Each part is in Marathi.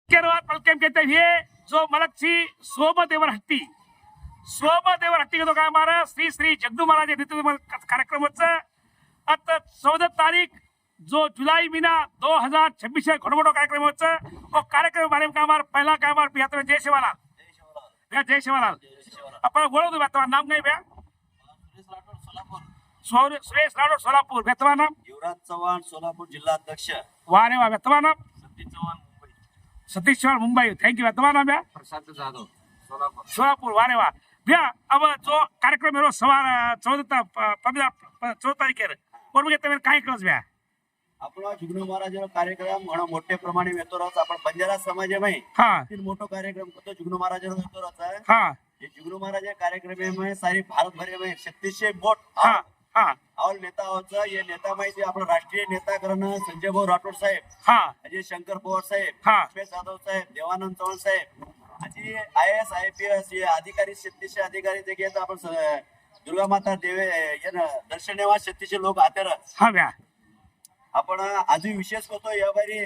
पलकेम कहते हुए जो मलक सी सोमदेवर हट्टी के तो काय मारा श्री श्री जगदू महाराज नेतृत्व कार्यक्रम आता 14 तारीख जो जुलाई महीना 2026 घोड़ो कार्यक्रम वो कार्यक्रम बारे में का हमारा पहला का हमारा बिहार जय शिवालाल जय शिवालाल अपन बोलो तो तुम्हारा नाम नहीं भैया सुरेश राठोड सोलापुर भैया तुम्हारा नाम युवराज चव्हाण सोलापुर जिल्हा अध्यक्ष वाह रे वाह भैया तुम्हारा नाम सतीश चव्हाण सतीश चव्हाण मुंबई थैंक यू भैया तुम्हारा नाम भैया प्रशांत जाधव सोलापुर सोलापुर वाह रे वाह भैया अब जो कार्यक्रम है सवार 14 तारीख और मुझे तुम्हें काय कळस भैया આપણો જુગનુ મહારાજનો કાર્યક્રમ ઘણો મોટે પ્રમાણે વેતો રહ્યો છે આપણા બંજારા સમાજમાં हाँ મોટો કાર્યક્રમ તો જુગનુ મહારાજનો વેતો રહ્યો છે हाँ ये जुगनू महाराज कार्यक्रम सारी भारत भर में 36 मोठ हाँ हाँ आवल नेता होता ये नेता माहिती आपण राष्ट्रीय नेता करण संजय भाऊ राठोड साहेब हाँ अजय शंकर पवार साहेब हाँ उमेश जाधव साहेब देवानंद चव्हाण साहेब अजी IAS IPS ये अधिकारी 36 अधिकारी जे घेत आपण दुर्गा माता देवे ये दर्शन नेवा 36 लोक आते रह हाँ भैया आपण आजू विशेष करतो या बारी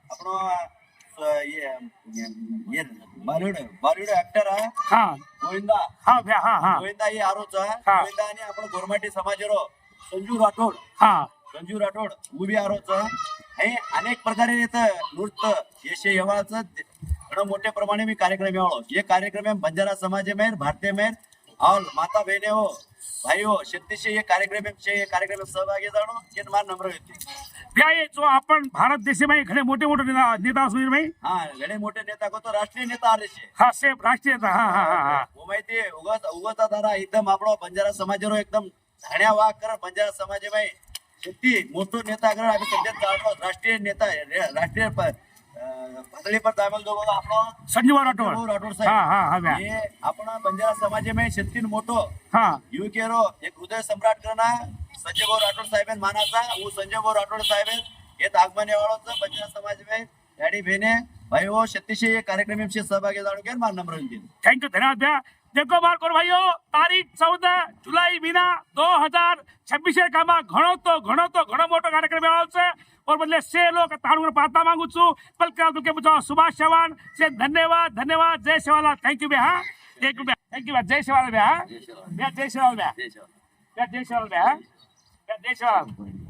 आपण ये बॉलीवुड एक्टर आहे हाँ गोविंदा हाँ भैया हाँ हाँ गोविंदा हे आरोच आहे हा. गोविंदा आणि आपण गोरमाटी समाजरो संजू राठोड हाँ संजू राठोड उभी आरोच हे अनेक प्रकारे येतं नृत्य यशे यवाचं घणं मोठ्या प्रमाणे मी कार्यक्रम यावळो ये कार्यक्रम में बंजारा समाज में भारतीय में और माता बहने हो भाई हो 36 ये कार्यक्रम में सहभागी जाणो ये मार नम्र होती भैया ये जो अपन भारत देश में घणे मोठे मोठे नेता सुनील भाई हाँ घणे मोठे नेता को तो राष्ट्रीय नेता आले छे हाँ से राष्ट्रीय नेता हाँ हाँ हाँ हाँ वो माहिती उगता दारा एकदम आपणो बंजारा समाजरो एकदम धाण्या वाग कर बंजारा समाज में शेती मोठो नेता कर आम्ही सध्या जाणतो राष्ट्रीय नेता राष्ट्रीय पातळी पर दामल दोघो आपणो संजू राठोड राठोड हाँ साहेब हाँ हाँ भैया ये आपण बंजारा समाज में शेती मोठो हाँ युकेरो एक हृदय सम्राट करना संजय भाऊ राठोड साहेब मानाचा वो संजय भाऊ राठोड साहेब ये आगमन वाळोच बंजारा समाज में डॅडी बहने भाई वो 36 ये कार्यक्रम में सहभागी जाणून घ्या मार नम्र होती थैंक यू धन्यवाद भैया देखो बार करो भाइयों तारीख 14 जुलाई महीना 2026 कामा घणो मोटो कार्यक्रम आहे और बदले से लोग ताड़ू पाता मांगू छू पलका तुके बुझाओ सुभाष चव्हाण से धन्यवाद जय शिवालाल थैंक यू भैया थैंक यू भैया जय शिवालाल भैया जय शिवालाल भैया जय शिवालाल भैया जय शिवालाल